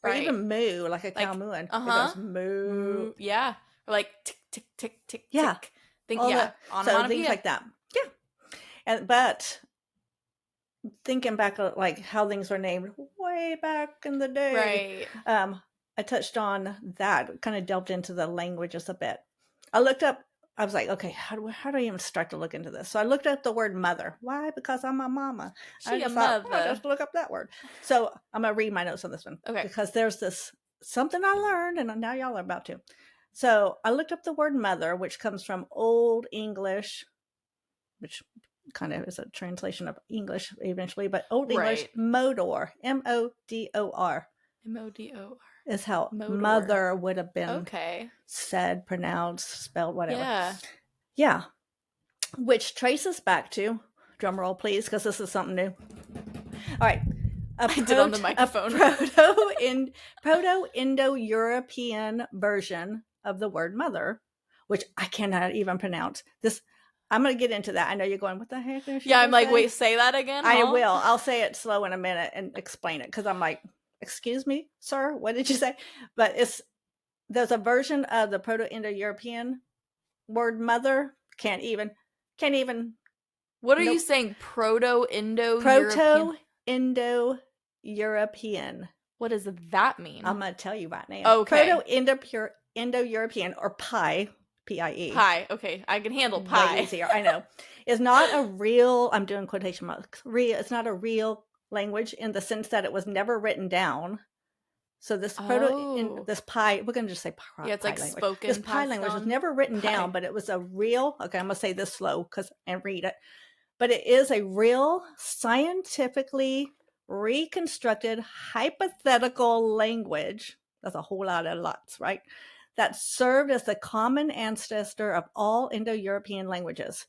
or even moo, like a cow mooing. It goes moo. Yeah. Or like tick tick tick tick. Yeah. Tick. So things like that. Yeah. But thinking back, like how things were named way back in the day, I touched on that, kind of delved into the languages a bit. I looked up, I was like, okay, how do I even start to look into this? So I looked up the word mother. Why? Because I'm a mama. I just thought, I'll just look up that word. So I'm going to read my notes on this one. Okay. Because there's something I learned, and now y'all are about to. So I looked up the word mother, which comes from Old English, which kind of is a translation of English eventually, but Old English, modor, M-O-D-O-R. M-O-D-O-R. Is how mother would have been said, pronounced, spelled, whatever. Yeah. Which traces back to, drum roll please, because this is something new. All right. I did on the microphone. A Proto-Indo-European version of the word mother, which I cannot even pronounce. I'm going to get into that. I know you're going, what the heck? I'm like, wait, say that again? I will. I'll say it slow in a minute and explain it, because I'm like, excuse me, sir, what did you say? But there's a version of the Proto-Indo-European word mother. Can't even What are you saying? Proto-Indo-European? Proto-Indo-European. What does that mean? I'm going to tell you right now. Okay. Proto-Indo-European, or PIE, P-I-E. Pie. Okay, I can handle pie. Way easier, I know. Is not a real, I'm doing quotation marks, it's not a real language in the sense that it was never written down. So this this pie, we're going to just say pie. Yeah, it's like language. spoken. This pie language was never written down, but it was a real, okay, I'm going to say this slow and read it. But it is a real scientifically reconstructed hypothetical language. That's a whole lot of lots, right? That served as the common ancestor of all Indo-European languages.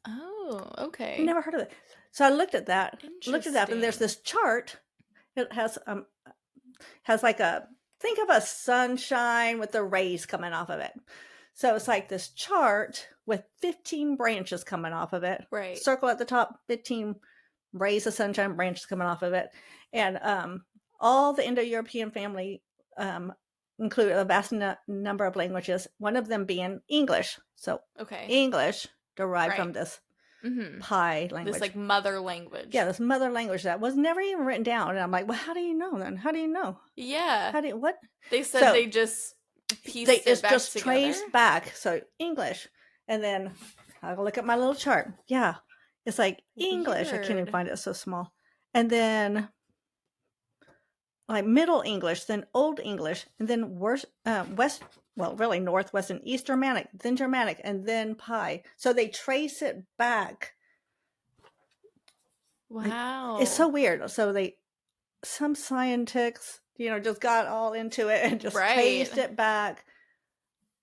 Oh, okay. Never heard of it. So I looked at that, and there's this chart. It has like think of a sunshine with the rays coming off of it. So it's like this chart with 15 branches coming off of it. Right. Circle at the top, 15 rays of sunshine, branches coming off of it. And all the Indo-European family include a vast number of languages, one of them being English. So English derived from this Pi language. This like mother language. Yeah, this mother language that was never even written down. And I'm like, well, how do you know then? How do you know? Yeah. What? They said they just pieced it back just together. Traced back. So English. And then I'll look at my little chart. Yeah. It's like English. Weird. I can't even find it, it's so small. And then like Middle English, then Old English, and then Northwest and East Germanic, then Germanic, and then Pi. So they trace it back. Wow. It's so weird. So some scientists, just got all into it and just traced it back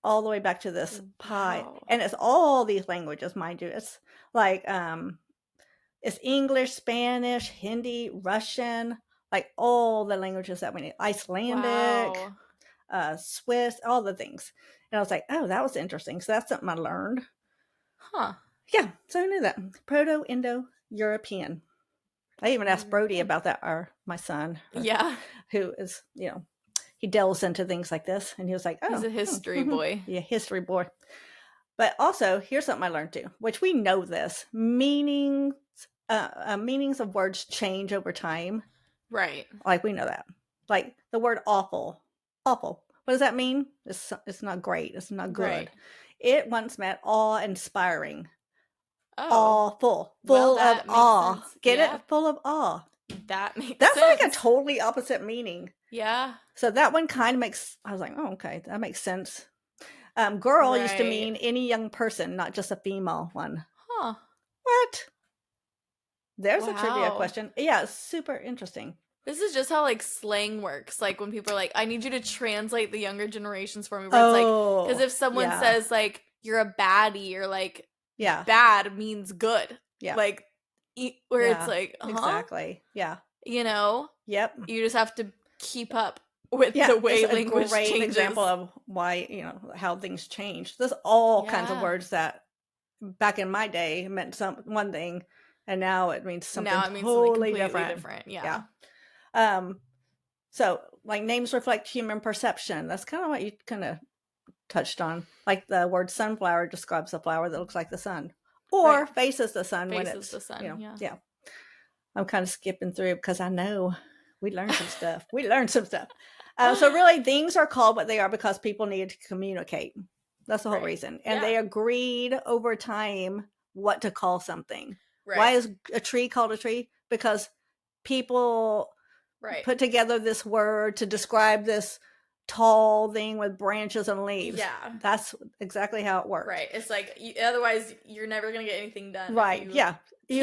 all the way back to this Pi. And it's all these languages, mind you. It's like, it's English, Spanish, Hindi, Russian, like all the languages that we need. Icelandic, Swiss, all the things. And I was like, oh, that was interesting. So that's something I learned. Huh. Yeah, so I knew that. Proto-Indo-European. I even asked Brody about that, my son. Who is, he delves into things like this. And he was like, oh. He's a history boy. Yeah, history boy. But also, here's something I learned too, which we know this. Meanings of words change over time. Right. Like, we know that. Like, the word awful. Awful. What does that mean? It's not great. It's not good. Right. It once meant awe-inspiring. Oh. Awful. Full of awe. Sense. Get it? Full of awe. That's sense. Like a totally opposite meaning. Yeah. So that one kind of makes, I was like, oh, okay, that makes sense. Girl used to mean any young person, not just a female one. Huh. What? There's a trivia question. Yeah, it's super interesting. This is just how like slang works. Like when people are like, I need you to translate the younger generations for me. Where it's like, because if someone says like, you're a baddie, or like, bad means good. Yeah. Like, where it's like, exactly. Yeah. Yep. You just have to keep up with the way language changes. It's a great example of why, how things change. There's all kinds of words that back in my day meant one thing, and now it means something totally different. Yeah. So like names reflect human perception. That's kind of what you kind of touched on. Like the word sunflower describes a flower that looks like the sun, or faces the sun when it's the sun. Yeah. I'm kind of skipping through because I know we learned some stuff. So really, things are called what they are because people needed to communicate. That's the whole reason. And they agreed over time what to call something. Right. Why is a tree called a tree? Because people put together this word to describe this tall thing with branches and leaves. Yeah. That's exactly how it works. Right. It's like, otherwise you're never going to get anything done. Right. You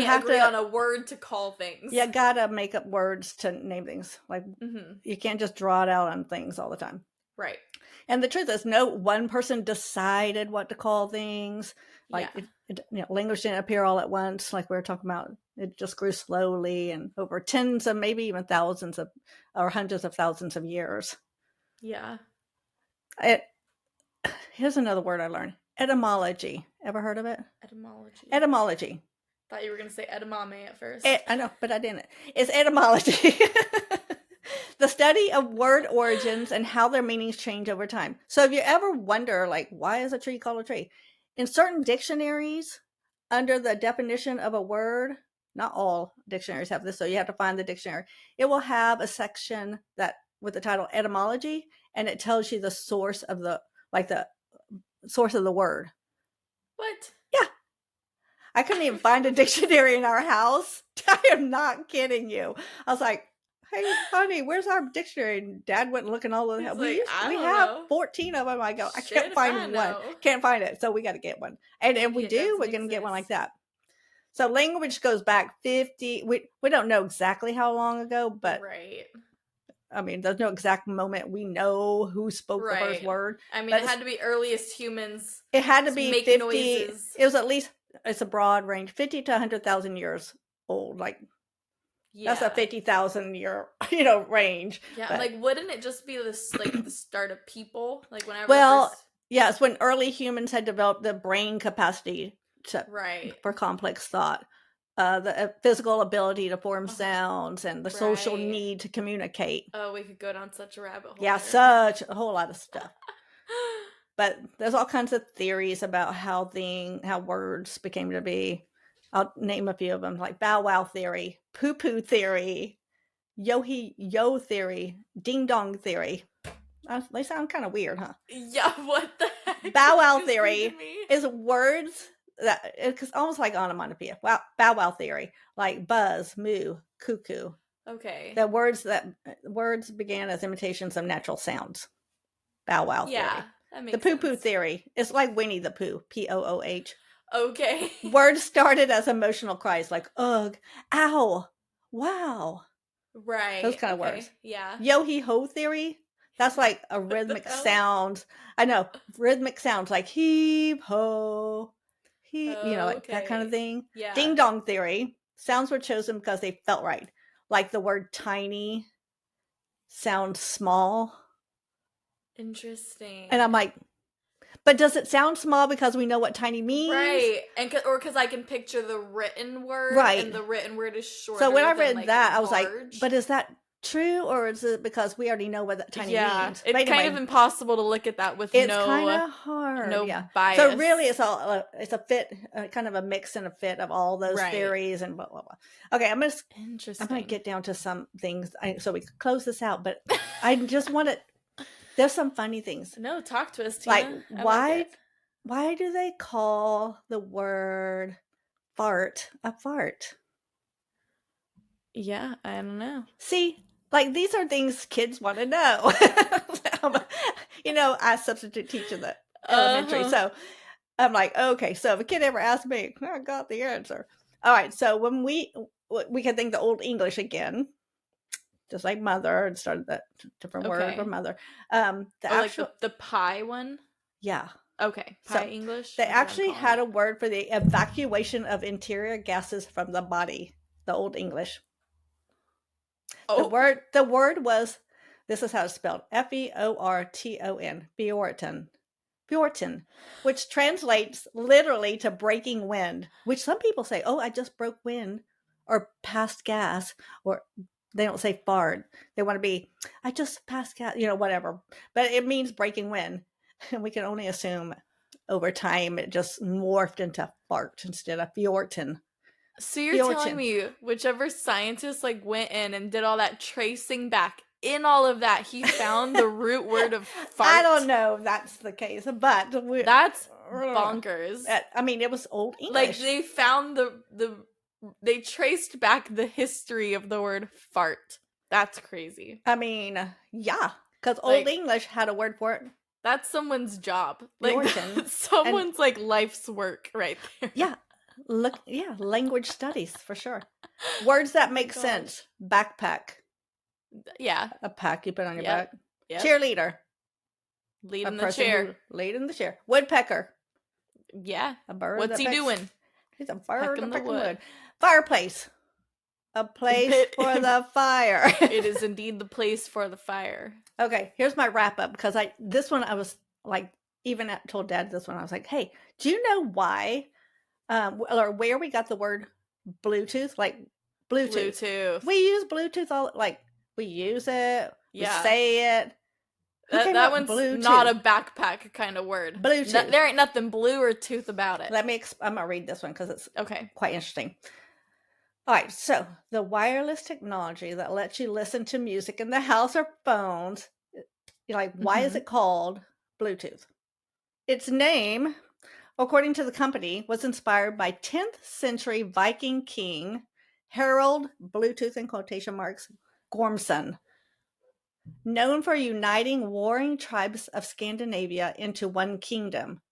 have to agree on a word to call things. You gotta make up words to name things. Like, you can't just draw it out on things all the time. Right. And the truth is, no one person decided what to call things. Like, language didn't appear all at once. Like we were talking about, it just grew slowly and over tens of maybe even thousands of, or hundreds of thousands of years. Yeah. Here's another word I learned. Etymology. Ever heard of it? Etymology. Thought you were going to say edamame at first. I know, but I didn't. It's etymology. The study of word origins and how their meanings change over time. So if you ever wonder, like, why is a tree called a tree? In certain dictionaries, under the definition of a word, not all dictionaries have this, so you have to find the dictionary. It will have a section that with the title etymology, and it tells you the source of the source of the word. What? Yeah. I couldn't even find a dictionary in our house. I am not kidding you. I was like, hey, honey, where's our dictionary? And Dad went looking all over the house. We have 14 of them. I go, I can't find one. Can't find it. So we got to get one. And if we do, we're going to get one like that. So language goes back 50. We don't know exactly how long ago, but right. I mean, there's no exact moment we know who spoke the first word. I mean, it had to be earliest humans. It had to be 50. Noises. It was at least, it's a broad range, 50 to 100,000 years old. Like, that's a 50,000 year, range. Yeah, but, like, wouldn't it just be this, like, the start of people? Like, whenever yes, when early humans had developed the brain capacity for complex thought. The physical ability to form sounds and the social need to communicate. Oh, we could go down such a rabbit hole. Yeah, such a whole lot of stuff. But there's all kinds of theories about how words became to be. I'll name a few of them, like bow wow theory, poo poo theory, yo theory, ding dong theory. They sound kind of weird, huh? Yeah, what the heck? Bow wow theory is words that it's almost like onomatopoeia. Wow, bow wow theory, like buzz, moo, cuckoo. Okay. The words began as imitations of natural sounds. Bow wow theory. Yeah, that makes the poo poo theory. It's like Winnie the Pooh, Pooh. Okay. Words started as emotional cries like ugh, ow, wow. Right. Those kind of words. Yeah. Yo he ho theory. That's like a rhythmic sound. I know, rhythmic sounds like heave ho. Like that kind of thing. Yeah. Ding dong theory. Sounds were chosen because they felt right. Like the word tiny sounds small. Interesting. And I'm like, but does it sound small because we know what tiny means? Right. Or because I can picture the written word. Right. And the written word is shorter. So when I read than, that, I was like, but is that true, or is it because we already know what that tiny means? It's kind of impossible to look at that with it's kind of hard. No bias. So really, it's a fit, kind of a mix and a fit of all those theories and blah blah blah. Okay, I'm gonna get down to some things so we can close this out. But I just want to. There's some funny things. No, talk to us, Tina. Like why do they call the word fart a fart? Yeah, I don't know. See. Like, these are things kids want to know. I substitute teach in the elementary. So I'm like, okay, so if a kid ever asks me, I got the answer. All right. So when we can think the Old English again, just like mother, and started that different word for mother. Like the pie one? Yeah. Okay. Pie English? They actually had a word for the evacuation of interior gases from the body, the Old English. Oh. The word was, this is how it's spelled, Feorton, Bjorton, which translates literally to breaking wind, which some people say, oh, I just broke wind, or passed gas, or they don't say fart. They want to be, I just passed gas, whatever. But it means breaking wind. And we can only assume over time it just morphed into fart instead of Bjorton. So you're telling me whichever scientist went in and did all that tracing back in all of that, he found the root word of fart? I don't know if that's the case, but that's bonkers. I mean, it was Old English. Like they found they traced back the history of the word fart. That's crazy. I mean, yeah, because Old English had a word for it. That's someone's job. Like someone's life's work right there. Yeah. Language studies for sure. Words that make sense. Backpack. Yeah. A pack you put on your back. Yep. Cheerleader. Lead in the chair. Lead in the chair. Woodpecker. Yeah. A bird. What's he doing? He's a bird pecking the wood. Fireplace. A place for the fire. It is indeed the place for the fire. Okay, here's my wrap up, because this one I was like, even told Dad this one, I was like, hey, do you know why or where we got the word Bluetooth? Like Bluetooth. We use Bluetooth we use it, we say it, That one's Bluetooth? Not a backpack kind of word. Bluetooth. There ain't nothing blue or tooth about it. I'm going to read this one because it's okay. Quite interesting. All right, so the wireless technology that lets you listen to music in the house or phones, you're like, why is it called Bluetooth? Its name, according to the company, was inspired by 10th century Viking king Harold, Bluetooth in quotation marks, Gormson, known for uniting warring tribes of Scandinavia into one kingdom.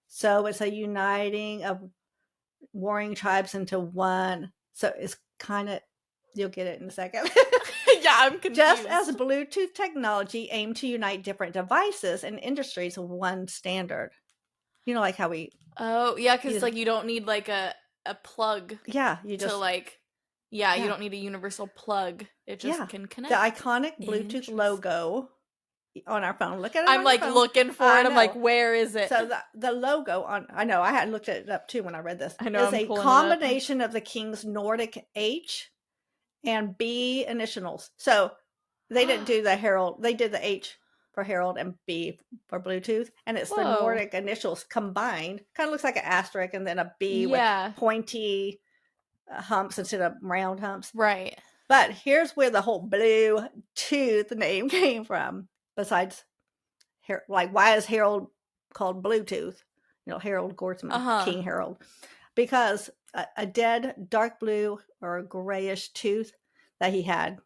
So it's a uniting of warring tribes into one. So it's kind of, you'll get it in a second. Yeah, I'm confused. Just as Bluetooth technology aimed to unite different devices and industries with one standard. You know, like how we... Oh, yeah, because like you don't need like a plug. Yeah, you just... to like... Yeah, you don't need a universal plug. It just can connect. The iconic Bluetooth logo on our phone. Look at it. I'm like looking for it. I'm like, where is it? So the logo on... I know, I had looked it up too when I read this. I know, it's a combination of the king's Nordic H and B initials. So they didn't do the Herald. They did the H for Herald and B for Bluetooth. And it's the Nordic initials combined. Kind of looks like an asterisk and then a B with pointy humps instead of round humps. Right. But here's where the whole Bluetooth name came from. Besides, like, why is Harold called Bluetooth? You know, Harold Gortzman, King Harold. Because a dead dark blue or grayish tooth that he had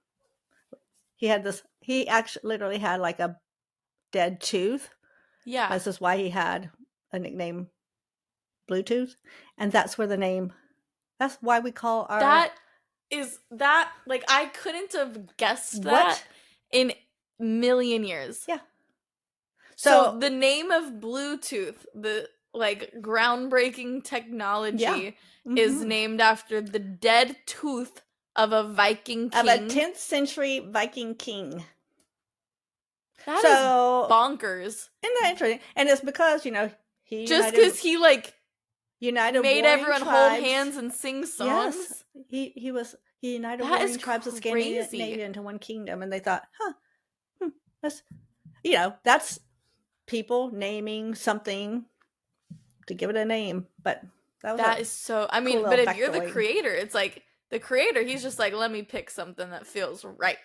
this, he actually literally had like a dead tooth. Yeah. This is why he had a nickname Bluetooth. And that's where the name... That's why we call our... Like, I couldn't have guessed that in a million years. Yeah. So the name of Bluetooth, the, like, groundbreaking technology, is named after the dead tooth of a Viking king. Of a 10th century Viking king. That is bonkers. Isn't that interesting? And it's because, you know, just because he, like... United made everyone tribes. Hold hands and sing songs. Yes, he united warring tribes of Scandinavia into one kingdom, and they thought, that's, you know, that's people naming something to give it a name. But that is so... I mean, but if you're the creator, it's like the creator. He's just like, let me pick something that feels right,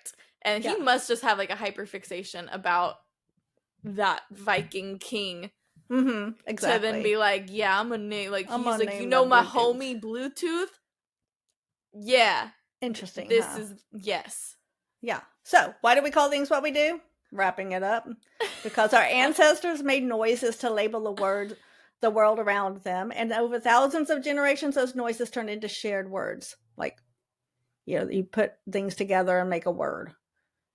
and he must just have like a hyperfixation about that Viking king. Exactly. To then be like, yeah, I'm gonna name, like, he's like, you know, my homie Bluetooth. Yeah, interesting. This is yeah. So why do we call things what we do? Wrapping it up, because our ancestors made noises to label the world around them, and over thousands of generations, those noises turned into shared words. Like, you know, you put things together and make a word.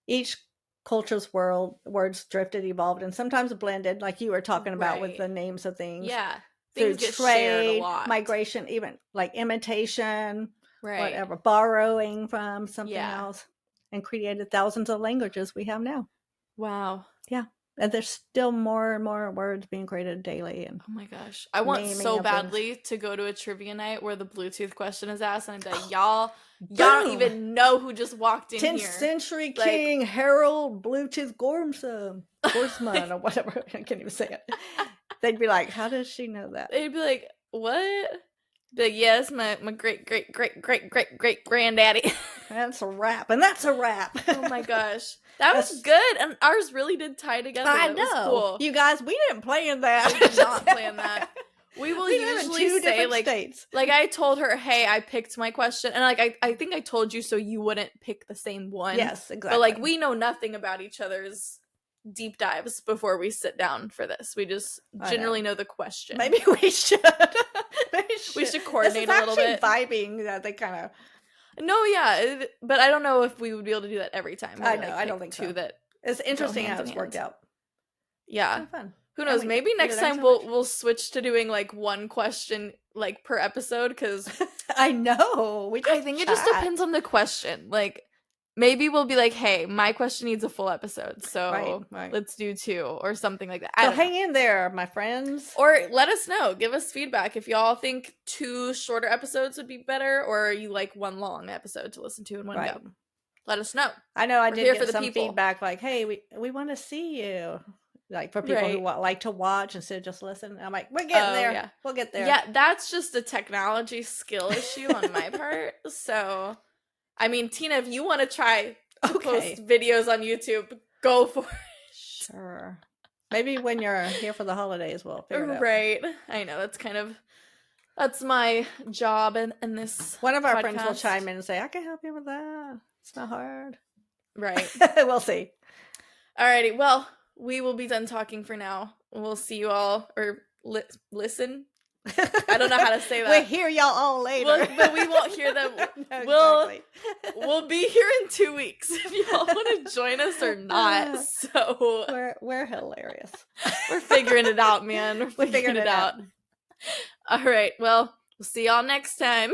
Each culture's words drifted, evolved, and sometimes blended, like you were talking about with the names of things. Yeah. Through things get trade, shared a lot. migration, even like imitation, whatever, borrowing from something else, and created thousands of languages we have now. Wow. Yeah. And there's still more and more words being created daily. And oh my gosh. I want so badly to go to a trivia night where the Bluetooth question is asked, and I'm like, y'all don't even know who just walked in 10th here. 10th century King Harold Bluetooth Gormson or whatever. I can't even say it. They'd be like, how does she know that? They'd be like, what? But yes, my great granddaddy. That's a wrap, and that's a wrap. Oh my gosh, that was good, and ours really did tie together. I know. Was cool. You guys, we didn't plan that. We did not plan that. We will usually say like states. Like I told her, hey, I picked my question, and like I think I told you so you wouldn't pick the same one. Yes, exactly. But like we know nothing about each other's deep dives before we sit down for this. We just generally know the question. Maybe we should. We should coordinate a little bit. Vibing that they kind of. No, yeah, but I don't know if we would be able to do that every time. I know. I don't think so. That it's interesting how it's worked out. Yeah, it's fun. Who knows? Maybe next time we'll switch to doing like one question like per episode, because I know I think it just depends on the question. Like maybe we'll be like, hey, my question needs a full episode, so let's do 2 or something like that. So hang in there, my friends. Or let us know. Give us feedback if y'all think 2 shorter episodes would be better, or you like one long episode to listen to in one go. let us know. I know I We're did here get for the some people. feedback like, hey, we want to see you. Like for people who like to watch instead of just listen. I'm like, we're getting there. Yeah. We'll get there. Yeah, that's just a technology skill issue on my part. So, I mean, Tina, if you want to try to post videos on YouTube, go for it. Sure. Maybe when you're here for the holidays, we'll figure it out. Right. I know, that's my job in this One of our podcast. friends will chime in and say, I can help you with that. It's not hard. Right. We'll see. Alrighty, well, we will be done talking for now. We'll see you all, or listen. I don't know how to say that. We'll hear y'all all later. But we won't hear them. No, we'll be here in 2 weeks if y'all want to join us or not. So we're hilarious. We're figuring it out, man. We're figuring it out. All right. Well, we'll see y'all next time.